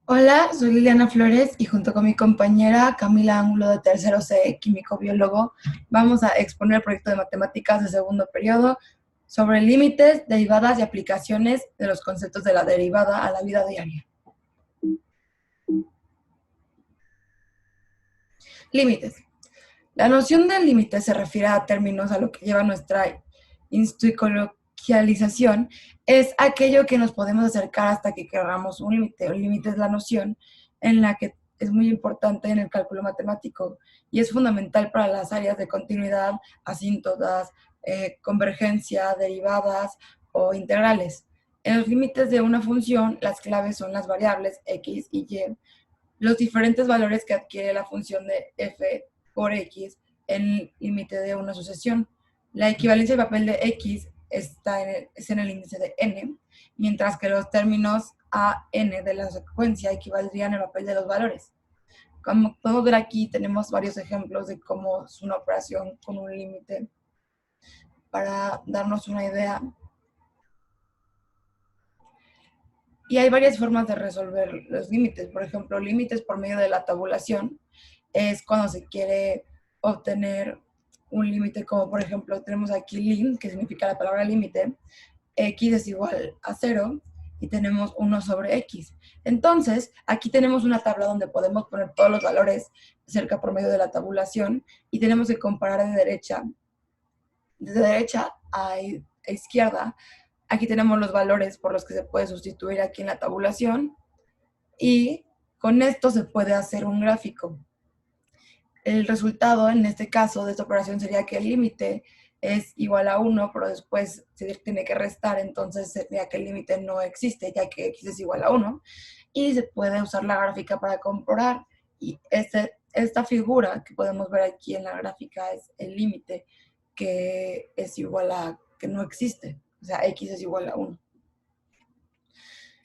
Hola, soy Liliana Flores y junto con mi compañera Camila Ángulo de tercero C, químico biólogo, vamos a exponer el proyecto de matemáticas de segundo periodo sobre límites, derivadas y aplicaciones de los conceptos de la derivada a la vida diaria. Límites. La noción de límite se refiere a términos a lo que lleva nuestra institucionalización, es aquello que nos podemos acercar hasta que queramos un límite. Un límite es la noción en la que es muy importante en el cálculo matemático y es fundamental para las áreas de continuidad, asíntotas, convergencia, derivadas o integrales. En los límites de una función, las claves son las variables x y y, los diferentes valores que adquiere la función de f por x en el límite de una sucesión. La equivalencia del papel de x es en el índice de n, mientras que los términos a n de la secuencia equivaldrían al papel de los valores. Como podemos ver aquí, tenemos varios ejemplos de cómo es una operación con un límite para darnos una idea. Y hay varias formas de resolver los límites. Por ejemplo, límites por medio de la tabulación es cuando se quiere obtener un límite, como por ejemplo tenemos aquí lim, que significa la palabra límite, x es igual a 0 y tenemos 1 sobre x. Entonces, aquí tenemos una tabla donde podemos poner todos los valores cerca por medio de la tabulación y tenemos que comparar de derecha a izquierda. Aquí tenemos los valores por los que se puede sustituir aquí en la tabulación y con esto se puede hacer un gráfico. El resultado en este caso de esta operación sería que el límite es igual a 1, pero después se tiene que restar, entonces sería que el límite no existe, ya que x es igual a 1, y se puede usar la gráfica para comparar. Y esta figura que podemos ver aquí en la gráfica es el límite que es igual a, que no existe, o sea, x es igual a 1.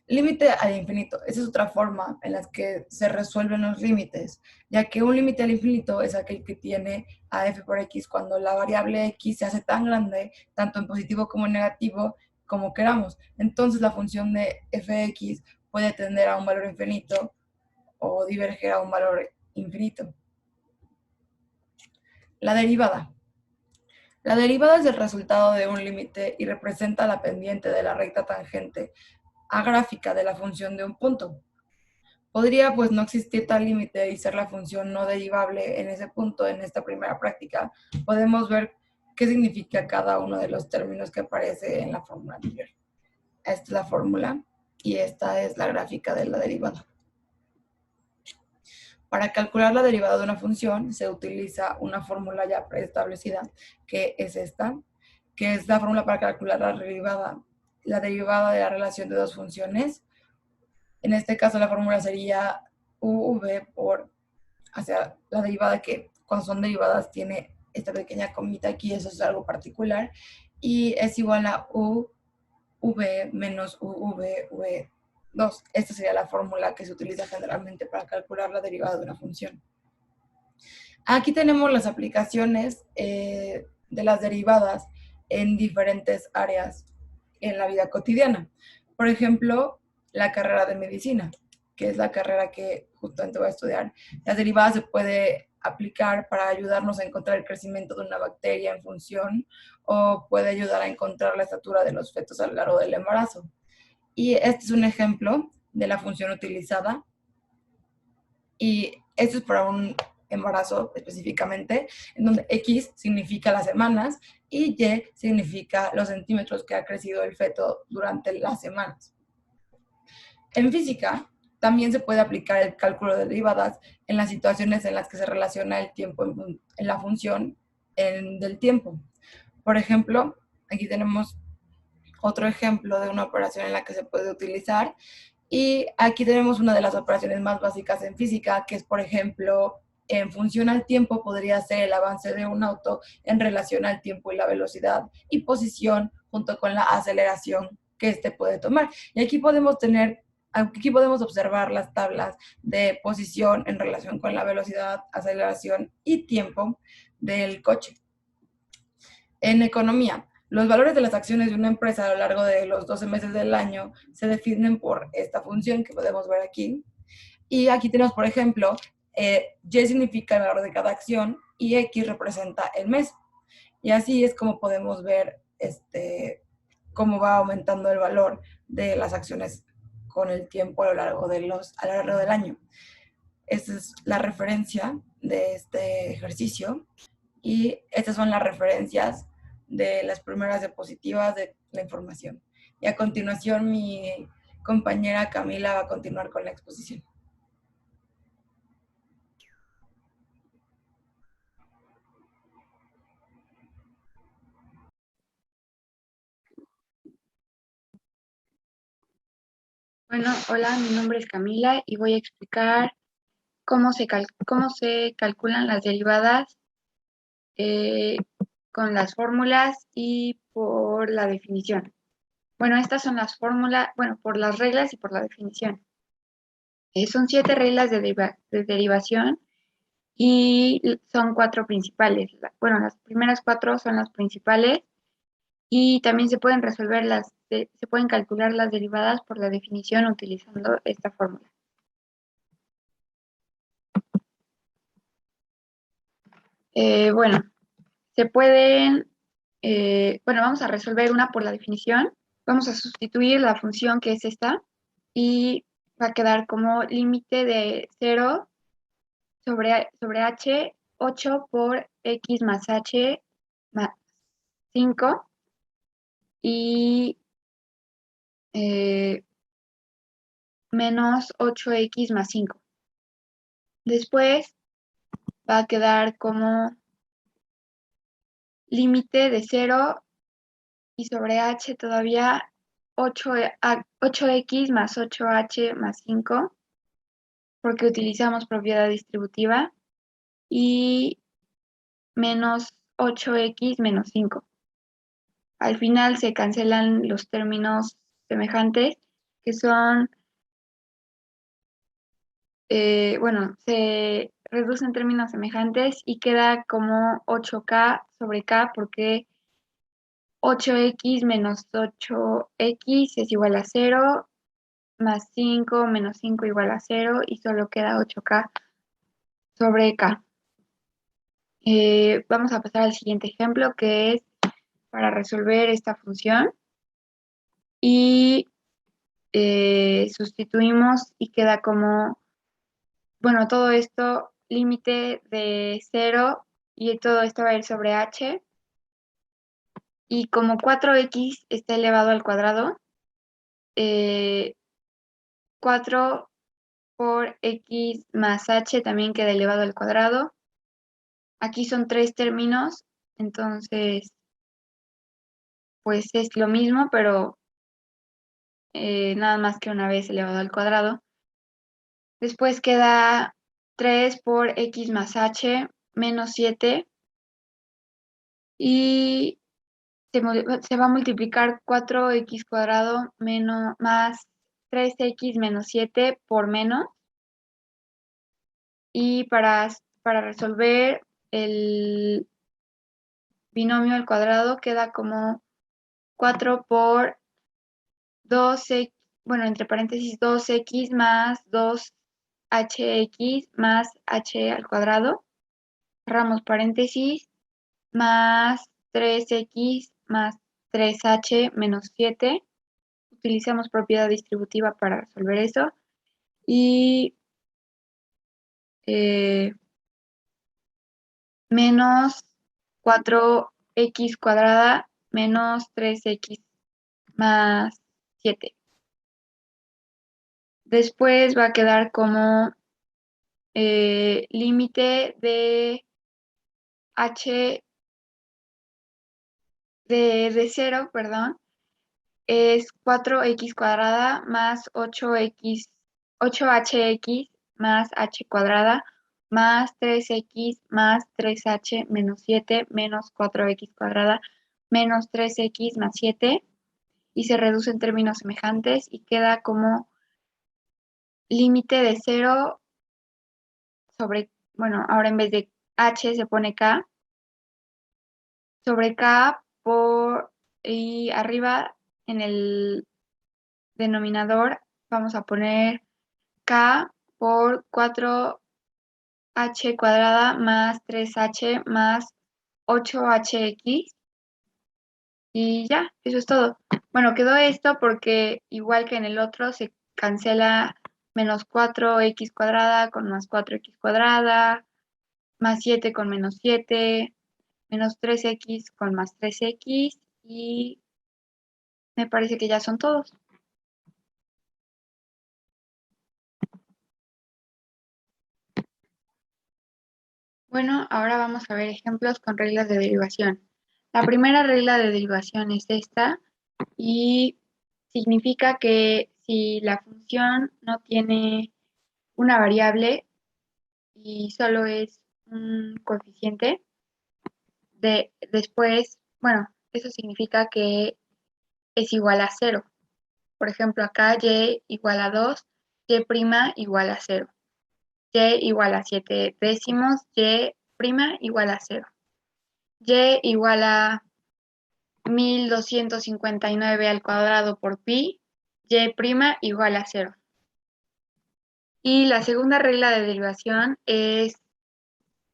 Límite al infinito. Esa es otra forma en la que se resuelven los límites, ya que un límite al infinito es aquel que tiene a f por x cuando la variable x se hace tan grande, tanto en positivo como en negativo, como queramos. Entonces la función de fx puede tender a un valor infinito o diverger a un valor infinito. La derivada. La derivada es el resultado de un límite y representa la pendiente de la recta tangente a gráfica de la función de un punto. Podría pues no existir tal límite y ser la función no derivable en ese punto. En esta primera práctica podemos ver qué significa cada uno de los términos que aparece en la fórmula anterior. Esta es la fórmula y esta es la gráfica de la derivada. Para calcular la derivada de una función se utiliza una fórmula ya preestablecida, que es esta, que es la fórmula para calcular la derivada de la relación de dos funciones. En este caso la fórmula sería uv por hacia la derivada, que cuando son derivadas tiene esta pequeña comita aquí, eso es algo particular, y es igual a uv menos uv2. Esta sería la fórmula que se utiliza generalmente para calcular la derivada de una función. Aquí tenemos las aplicaciones de las derivadas en diferentes áreas en la vida cotidiana. Por ejemplo, la carrera de medicina, que es la carrera que justamente voy a estudiar. Las derivadas se puede aplicar para ayudarnos a encontrar el crecimiento de una bacteria en función, o puede ayudar a encontrar la estatura de los fetos a lo largo del embarazo. Y este es un ejemplo de la función utilizada. Y esto es para un embarazo específicamente, en donde X significa las semanas y Y significa los centímetros que ha crecido el feto durante las semanas. En física, también se puede aplicar el cálculo de derivadas en las situaciones en las que se relaciona el tiempo en la función del tiempo. Por ejemplo, aquí tenemos otro ejemplo de una operación en la que se puede utilizar. Y aquí tenemos una de las operaciones más básicas en física, que es, por ejemplo, en función al tiempo podría ser el avance de un auto en relación al tiempo y la velocidad y posición junto con la aceleración que éste puede tomar. Y aquí podemos observar las tablas de posición en relación con la velocidad, aceleración y tiempo del coche. En economía, los valores de las acciones de una empresa a lo largo de los 12 meses del año se definen por esta función que podemos ver aquí. Y aquí tenemos, por ejemplo, Y significa el valor de cada acción y X representa el mes. Y así es como podemos ver cómo va aumentando el valor de las acciones con el tiempo a lo largo del año. Esta es la referencia de este ejercicio y estas son las referencias de las primeras diapositivas de la información. Y a continuación mi compañera Camila va a continuar con la exposición. Bueno, hola, mi nombre es Camila y voy a explicar cómo se calculan las derivadas eh, con las fórmulas y por la definición. Bueno, estas son las fórmulas, bueno, por las reglas y por la definición. Son 7 reglas de derivación y son 4 principales. Bueno, las primeras 4 son las principales y también se pueden se pueden calcular las derivadas por la definición utilizando esta fórmula. Bueno, se pueden, bueno, vamos a resolver una por la definición. Vamos a sustituir la función que es esta y va a quedar como límite de 0 sobre h, 8 por x más h más 5 y eh, menos 8x más 5. Después va a quedar como límite de 0 y sobre h todavía 8x más 8h más 5 porque utilizamos propiedad distributiva, y menos 8x menos 5. Al final se cancelan los términos semejantes, que son, bueno, se reducen términos semejantes y queda como 8k sobre k, porque 8x menos 8x es igual a 0, más 5 menos 5 igual a 0, y solo queda 8k sobre k. Vamos a pasar al siguiente ejemplo, que es para resolver esta función. Y sustituimos y queda como, bueno, todo esto límite de 0 y todo esto va a ir sobre h. Y como 4x está elevado al cuadrado, 4 por x más h también queda elevado al cuadrado. Aquí son 3 términos, entonces pues es lo mismo, pero nada más que una vez elevado al cuadrado. Después queda 3 por x más h menos 7 y se va a multiplicar 4x cuadrado menos, más 3x menos 7 por menos. Y para resolver el binomio al cuadrado queda como 4 por 2x, bueno, entre paréntesis 2x más 2hx más h al cuadrado. Cerramos paréntesis, más 3x más 3h menos 7. Utilizamos propiedad distributiva para resolver eso. Y eh, menos 4x cuadrada menos 3x más 7. Después va a quedar como límite de h de 0, perdón, es 4x cuadrada más 8hx más h cuadrada más 3x más 3h menos 7 menos 4x cuadrada menos 3x más 7, y se reduce en términos semejantes y queda como límite de 0 sobre, bueno, ahora en vez de h se pone k, sobre k por, y arriba en el denominador vamos a poner k por 4h cuadrada más 3h más 8hx. Y ya, eso es todo. Bueno, quedó esto porque igual que en el otro se cancela menos 4x cuadrada con más 4x cuadrada, más 7 con menos 7, menos 3x con más 3x y me parece que ya son todos. Bueno, ahora vamos a ver ejemplos con reglas de derivación. La primera regla de derivación es esta y significa que si la función no tiene una variable y solo es un coeficiente, después, bueno, eso significa que es igual a cero. Por ejemplo, acá y igual a 2, y' igual a cero, y igual a 7 décimos, y' igual a cero, y igual a 1259 al cuadrado por pi, y' igual a cero. Y la segunda regla de derivación es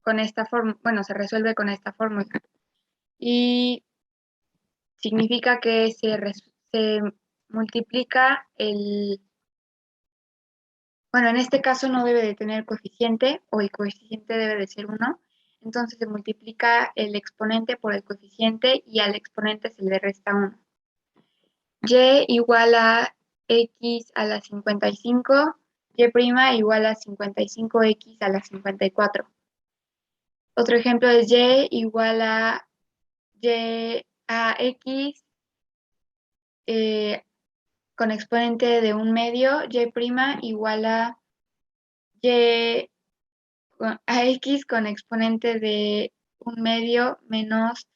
con esta forma, bueno, se resuelve con esta fórmula. Y significa que se multiplica bueno, en este caso no debe de tener coeficiente o el coeficiente debe de ser 1. Entonces se multiplica el exponente por el coeficiente y al exponente se le resta 1. Y igual a x a la 55, y' igual a 55x a la 54. Otro ejemplo es y igual a y a x con exponente de un medio, y' igual y a x con exponente de un medio menos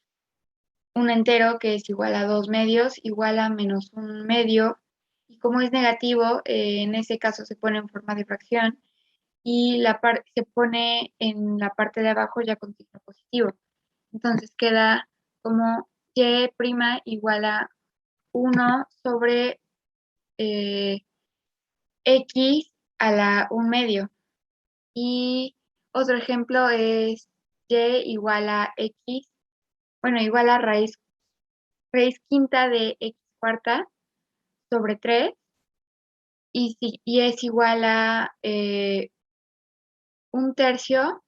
un entero que es igual a 2 medios, igual a menos un medio. Y como es negativo, en ese caso se pone en forma de fracción y se pone en la parte de abajo ya con signo positivo. Entonces queda como y' igual a 1 sobre x a la un medio. Y otro ejemplo es y igual a x, bueno, igual a raíz quinta de x cuarta sobre 3 y es igual a un tercio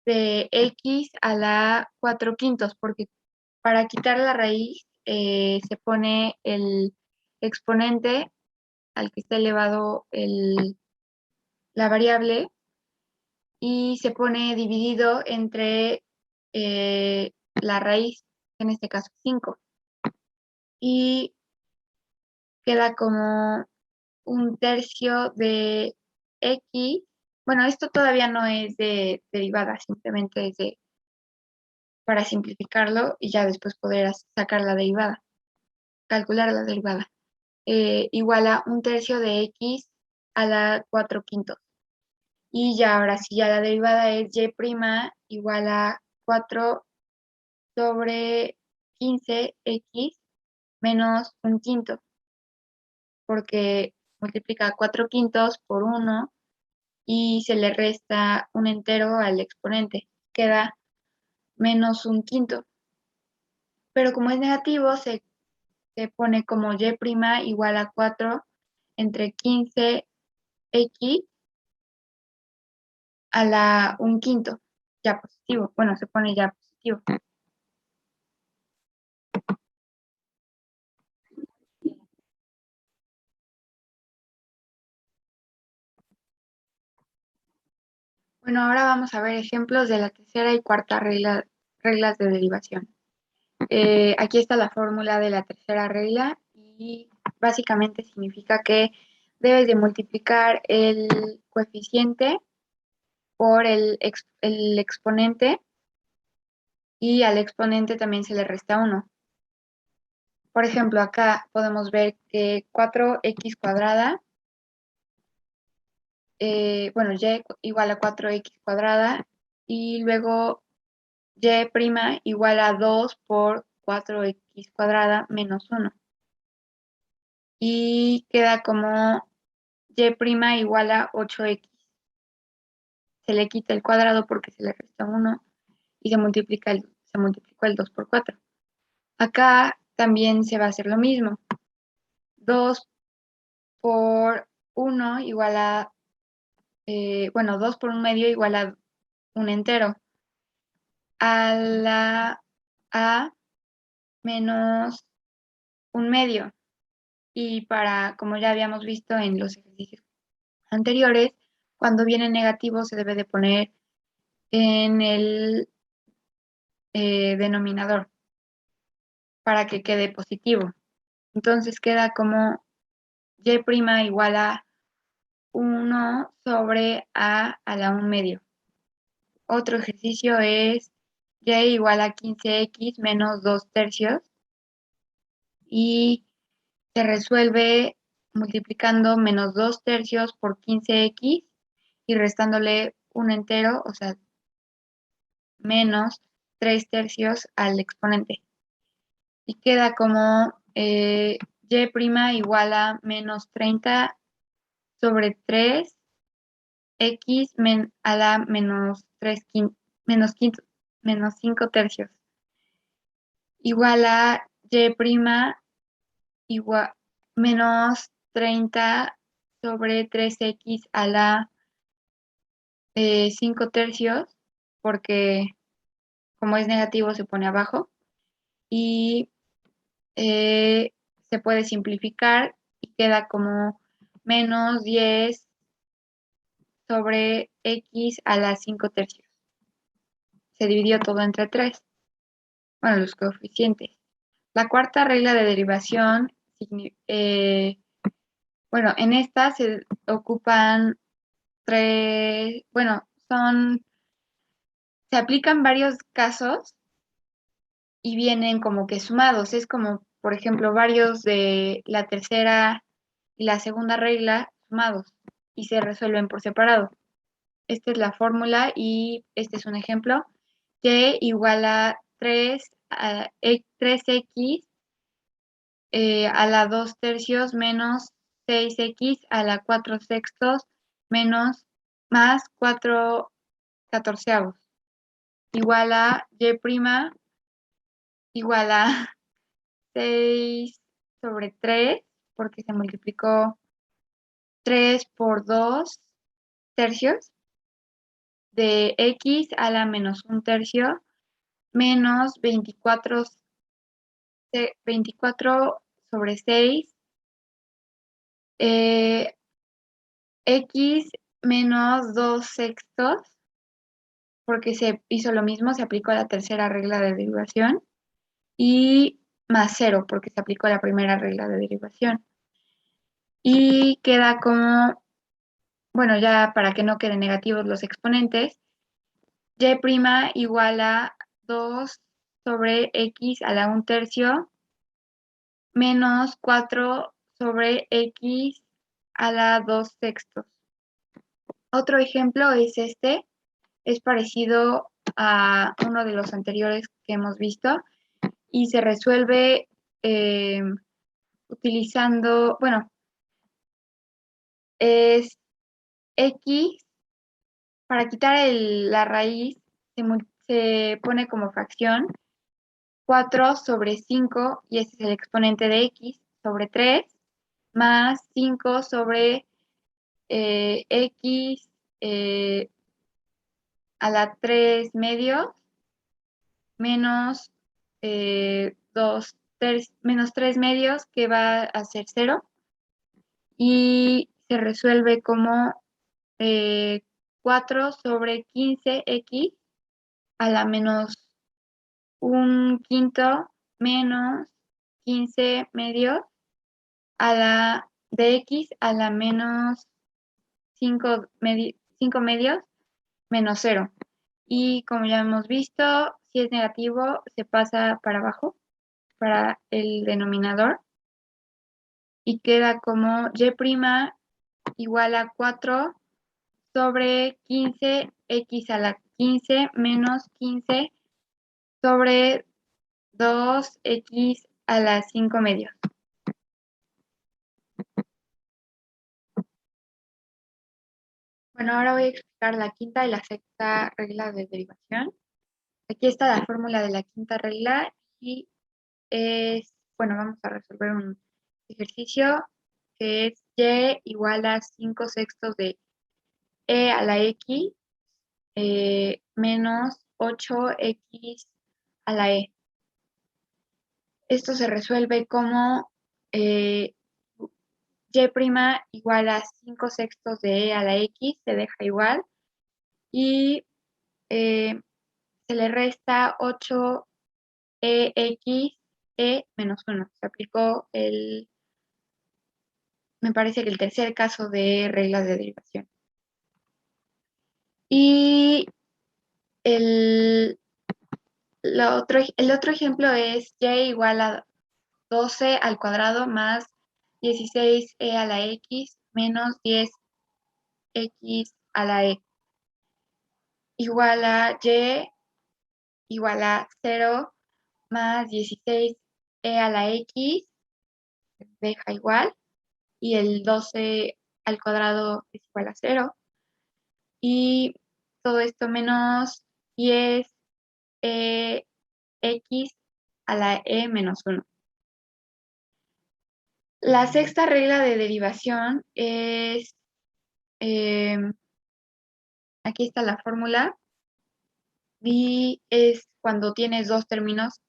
de x a la 4 quintos, porque para quitar la raíz se pone el exponente al que está elevado la variable y se pone dividido entre la raíz, en este caso 5, y queda como un tercio de x. Bueno, esto todavía no es de derivada, simplemente es para simplificarlo y ya después poder sacar la derivada, calcular la derivada. Igual a un tercio de x a la 4 quintos. Y ya ahora sí, ya la derivada es y' igual a 4 sobre 15x menos un quinto, porque multiplica 4 quintos por 1 y se le resta un entero al exponente, queda menos un quinto. Pero como es negativo, se pone como y' igual a 4 entre 15x a la un quinto, ya positivo. Bueno, se pone ya positivo. Bueno, ahora vamos a ver ejemplos de la tercera y cuarta reglas de derivación. Aquí está la fórmula de la tercera regla y básicamente significa que debes de multiplicar el coeficiente por el exponente y al exponente también se le resta 1. Por ejemplo, acá podemos ver que 4x cuadrada, bueno, y igual a 4x cuadrada y luego y' igual a 2 por 4x cuadrada menos 1. Y queda como y' igual a 8x. Se le quita el cuadrado porque se le resta 1 y se multiplicó el 2 por 4. Acá también se va a hacer lo mismo. 2 por 1 igual a, 2 por 1/2 igual a un entero. A la a menos 1/2. Y como ya habíamos visto en los ejercicios anteriores, cuando viene negativo se debe de poner en el denominador para que quede positivo. Entonces queda como y' igual a 1 sobre a la 1/2. Otro ejercicio es y igual a 15x menos 2/3 y se resuelve multiplicando menos 2/3 por 15x y restándole un entero, o sea, menos 3/3 al exponente. Y queda como y' igual a menos 30 sobre 3x a la menos 5/3. Igual a y' igual menos 30 sobre 3x a la 5/3, porque como es negativo se pone abajo y se puede simplificar y queda como menos 10 sobre x a la 5/3. Se dividió todo entre 3. Bueno, los coeficientes. La cuarta regla de derivación, en esta se ocupan se aplican varios casos y vienen como que sumados. Es como, por ejemplo, varios de la tercera y la segunda regla sumados y se resuelven por separado. Esta es la fórmula y este es un ejemplo. Y igual a 3x a la 2/3 menos 6x a la 4/6 menos más 4/14 igual a y' igual a 6 sobre 3 porque se multiplicó 3 por 2/3 de x a la menos 1/3 menos 24 sobre 6 x menos 2/6 porque se hizo lo mismo, se aplicó la tercera regla de derivación y más 0 porque se aplicó la primera regla de derivación. Y queda como, ya para que no queden negativos los exponentes, y' igual a 2 sobre x a la 1/3 menos 4 sobre x a la 2/6. Otro ejemplo es este, es parecido a uno de los anteriores que hemos visto y se resuelve utilizando, es x, para quitar la raíz se pone como fracción 4 sobre 5 y ese es el exponente de x sobre 3 más 5 sobre x a la 3 medios menos 3 medios que va a ser 0 y se resuelve como 4 sobre 15x a la menos 1/5 menos 15 medios a la de x a la menos 5 medios menos 0. Y como ya hemos visto, si es negativo se pasa para abajo, para el denominador, y queda como y' igual a 4 sobre 15x a la 15 menos 15 sobre 2x a la 5 medios. Bueno, ahora voy a explicar la quinta y la sexta regla de derivación. Aquí está la fórmula de la quinta regla y bueno, vamos a resolver un ejercicio que es y igual a 5 sextos de e a la x menos 8x a la e. Esto se resuelve como y' igual a 5 sextos de e a la x, se deja igual, y se le resta 8ex menos 1. Se aplicó me parece que el tercer caso de reglas de derivación. Y el otro ejemplo es y igual a 12 al cuadrado más 16e a la x menos 10x a la e igual a y igual a 0 más 16e a la x, deja igual, y el 12 al cuadrado es igual a 0, y todo esto menos 10x a la e menos 1. La sexta regla de derivación es, aquí está la fórmula, y es cuando tienes dos términos,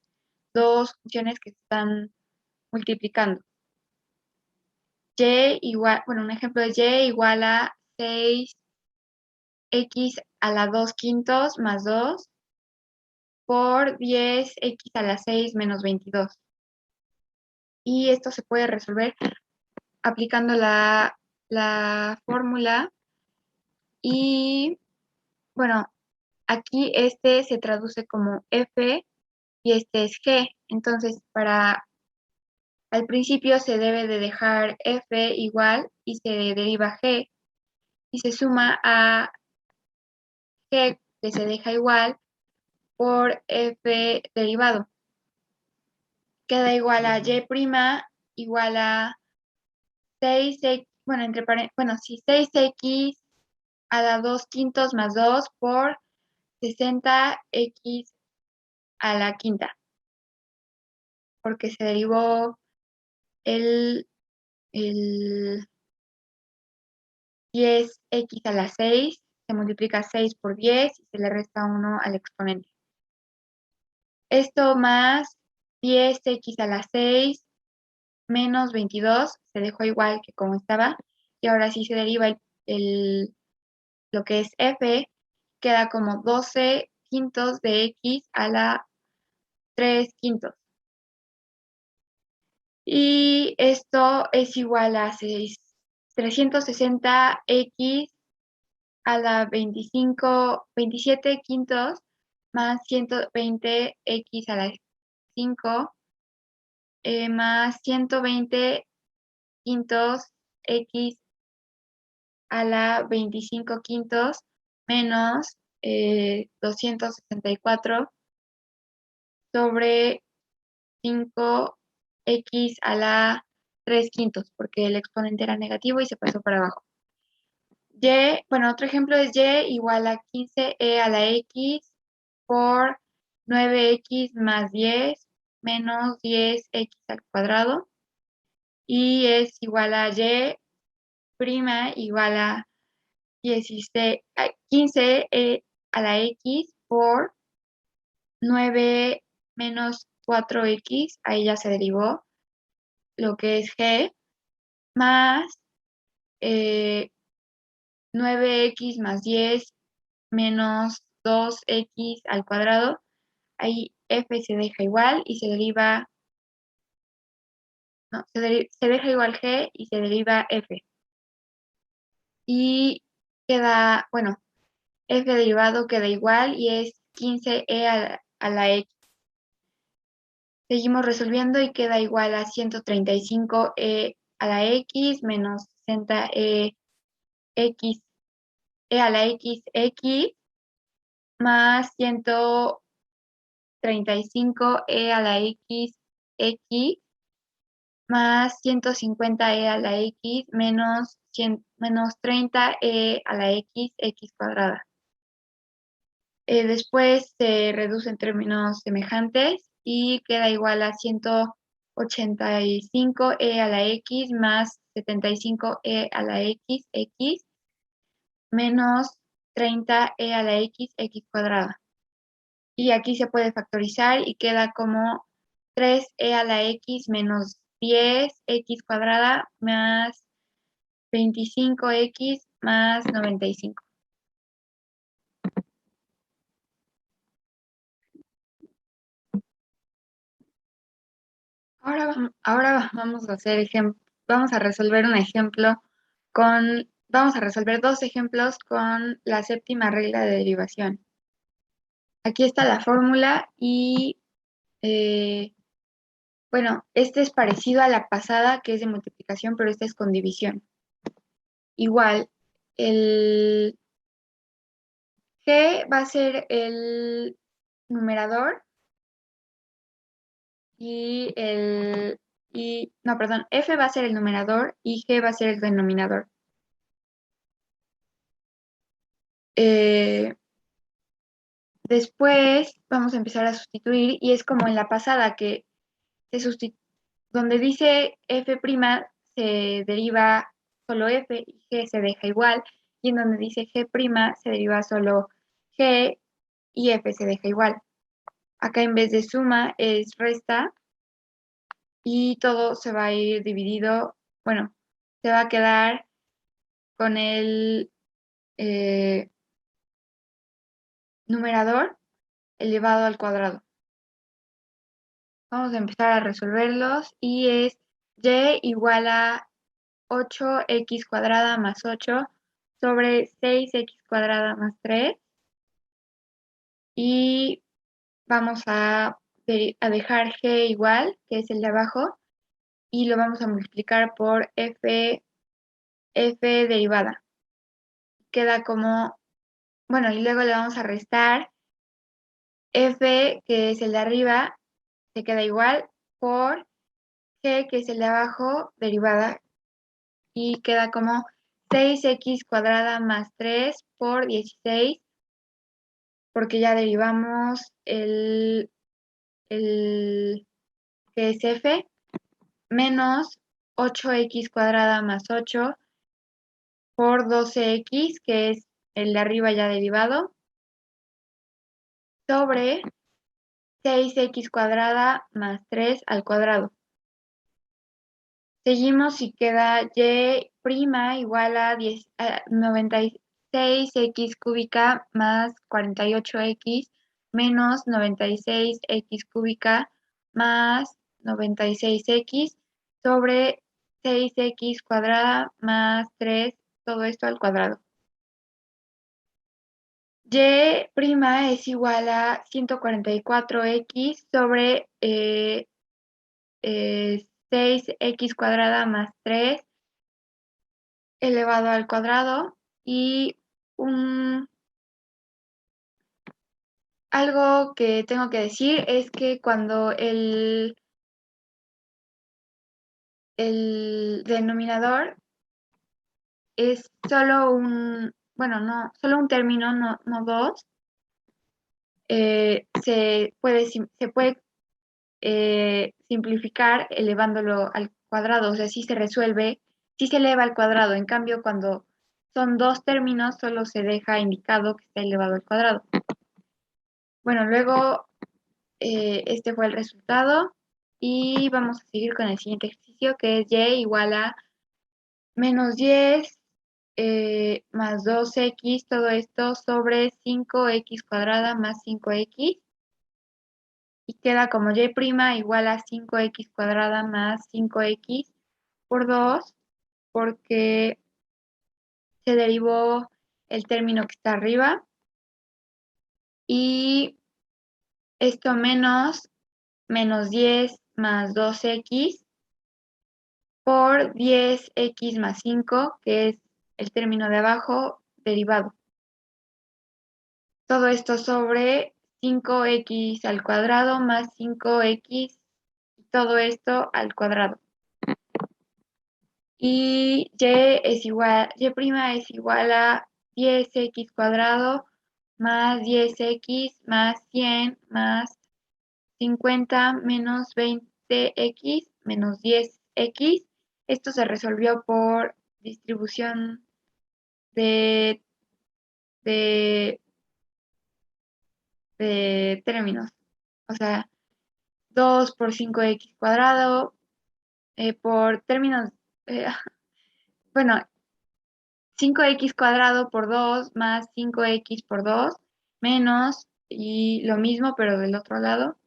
dos funciones que se están multiplicando. Un ejemplo es y igual a 6x a la 2 quintos más 2 por 10x a la 6 menos 22. Y esto se puede resolver aplicando la fórmula. Y bueno, aquí este se traduce como f y este es g. Entonces, al principio se debe de dejar f igual y se deriva g y se suma a g que se deja igual por f derivado. Queda igual a y' igual a 6x, sí, 6x a la 2 quintos más 2 por 60x a la quinta, porque se derivó el 10x a la 6, se multiplica 6 por 10 y se le resta 1 al exponente. Esto más 10x a la 6 menos 22 se dejó igual que como estaba, y ahora sí se deriva lo que es f, queda como 12 quintos de x a la 3 quintos. Y esto es igual a 360x a la 27 quintos más 120x a la 5 más 120 quintos x a la 25 quintos menos 264 sobre 5x a la 3 quintos, porque el exponente era negativo y se pasó para abajo. Otro ejemplo es y igual a 15e a la x por 9x más 10 menos 10x al cuadrado, y es igual a y' igual a 15e a la x por 9 menos 4x, ahí ya se derivó lo que es g, más 9x más 10 menos 2x al cuadrado, ahí f se deja igual y se deriva, no, se deja igual g y se deriva f. Y queda, f derivado queda igual y es 15e a la x. Seguimos resolviendo y queda igual a 135e a la x menos 60e x a la x más 135e a la x más 150e a la x menos menos 30e a la x, x cuadrada. Después se reduce en términos semejantes y queda igual a 185e a la x más 75e a la x, x, menos 30e a la x, x cuadrada. Y aquí se puede factorizar y queda como 3e a la x menos 10x cuadrada más 25x más 95. Ahora vamos a vamos a resolver un ejemplo vamos a resolver dos ejemplos con la séptima regla de derivación. Aquí está la fórmula y bueno, este es parecido a la pasada que es de multiplicación, pero esta es con división. Igual, el G va a ser el numerador no, perdón, F va a ser el numerador y G va a ser el denominador. Después vamos a empezar a sustituir y es como en la pasada que donde dice F' se deriva solo F y G se deja igual, y en donde dice G' se deriva solo G y F se deja igual. Acá en vez de suma es resta y todo se va a ir dividido, bueno, se va a quedar con el numerador elevado al cuadrado. Vamos a empezar a resolverlos y es y igual a 8x cuadrada más 8 sobre 6x cuadrada más 3 y vamos a dejar g igual, que es el de abajo, y lo vamos a multiplicar por f derivada. Queda como, bueno, y luego le vamos a restar f, que es el de arriba, se queda igual, por g, que es el de abajo, derivada, y queda como 6x cuadrada más 3 por 16, porque ya derivamos el que es f, menos 8x cuadrada más 8 por 12x, que es el de arriba ya derivado, sobre 6x cuadrada más 3 al cuadrado. Seguimos y queda y' igual a 96x cúbica más 48x menos 96x cúbica más 96x sobre 6x cuadrada más 3, todo esto al cuadrado. Y' es igual a 144x sobre 6x cuadrada más 3 elevado al cuadrado, y algo que tengo que decir es que cuando el denominador es solo solo un término, no dos, se puede simplificar elevándolo al cuadrado, o sea, sí se resuelve, sí se eleva al cuadrado. En cambio, cuando son dos términos, solo se deja indicado que está elevado al cuadrado. Bueno, luego este fue el resultado y vamos a seguir con el siguiente ejercicio, que es y igual a menos 10 más 2x, todo esto sobre 5x cuadrada más 5x, y queda como y' igual a 5x cuadrada más 5x por 2, porque se derivó el término que está arriba, y esto menos 10 más 2x por 10x más 5, que es el término de abajo, derivado. Todo esto sobre 5x al cuadrado más 5x, y todo esto al cuadrado. y y' es igual a 10x cuadrado más 10x más 100 más 50 menos 20x menos 10x. Esto se resolvió por distribución de, de, de términos. O sea, 2 por 5x cuadrado por términos, eh, bueno, 5x cuadrado por 2 más 5x por 2 menos y lo mismo pero del otro lado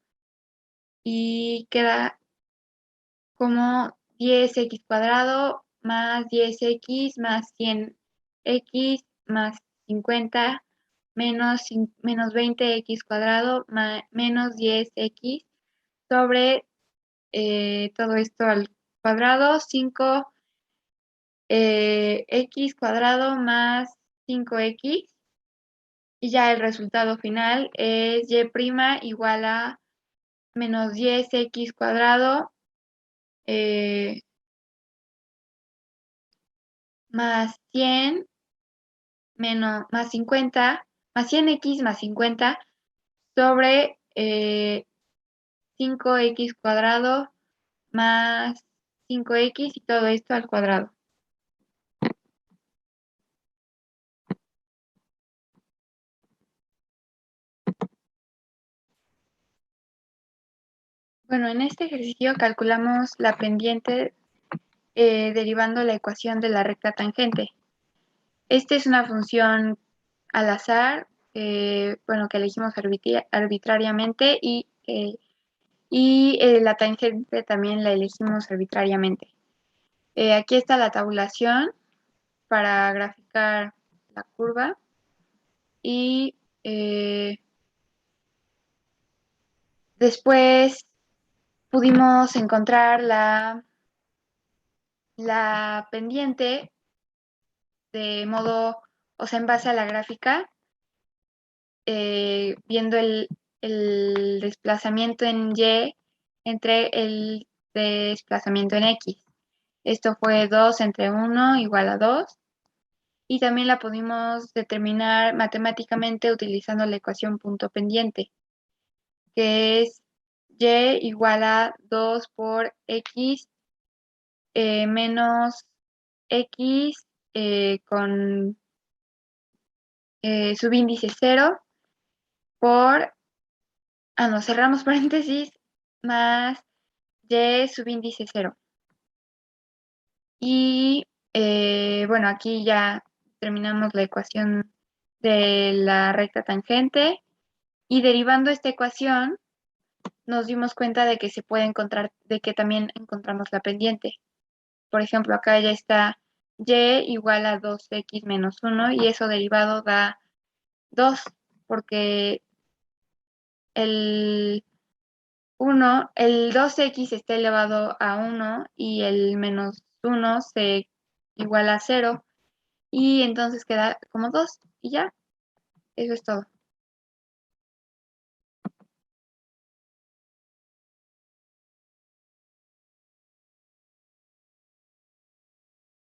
y queda como 10x cuadrado más 10x más 100x más 50 menos 20x cuadrado menos 10x sobre todo esto al cuadrado, 5 x cuadrado más 5x y ya el resultado final es y' igual a menos 10x cuadrado más 100 más 50 más 100x más 50 sobre 5x cuadrado más 5x y todo esto al cuadrado. Bueno, en este ejercicio calculamos la pendiente derivando la ecuación de la recta tangente. Esta es una función al azar, bueno, que elegimos arbitrariamente y la tangente también la elegimos arbitrariamente. Aquí está la tabulación para graficar la curva y después pudimos encontrar la pendiente de modo, o sea, en base a la gráfica, viendo el desplazamiento en Y entre el desplazamiento en X. Esto fue 2 entre 1 igual a 2. Y también la pudimos determinar matemáticamente utilizando la ecuación punto pendiente, que es Y igual a 2 por X menos X con subíndice 0 por, no, cerramos paréntesis, más Y subíndice 0. Y bueno, aquí ya terminamos la ecuación de la recta tangente y derivando esta ecuación nos dimos cuenta de que se puede encontrar, de que también encontramos la pendiente. Por ejemplo, acá ya está Y igual a 2x menos 1 y eso derivado da 2 porque el el 2x está elevado a 1 y el menos 1 se iguala a 0 y entonces queda como 2 y ya, eso es todo.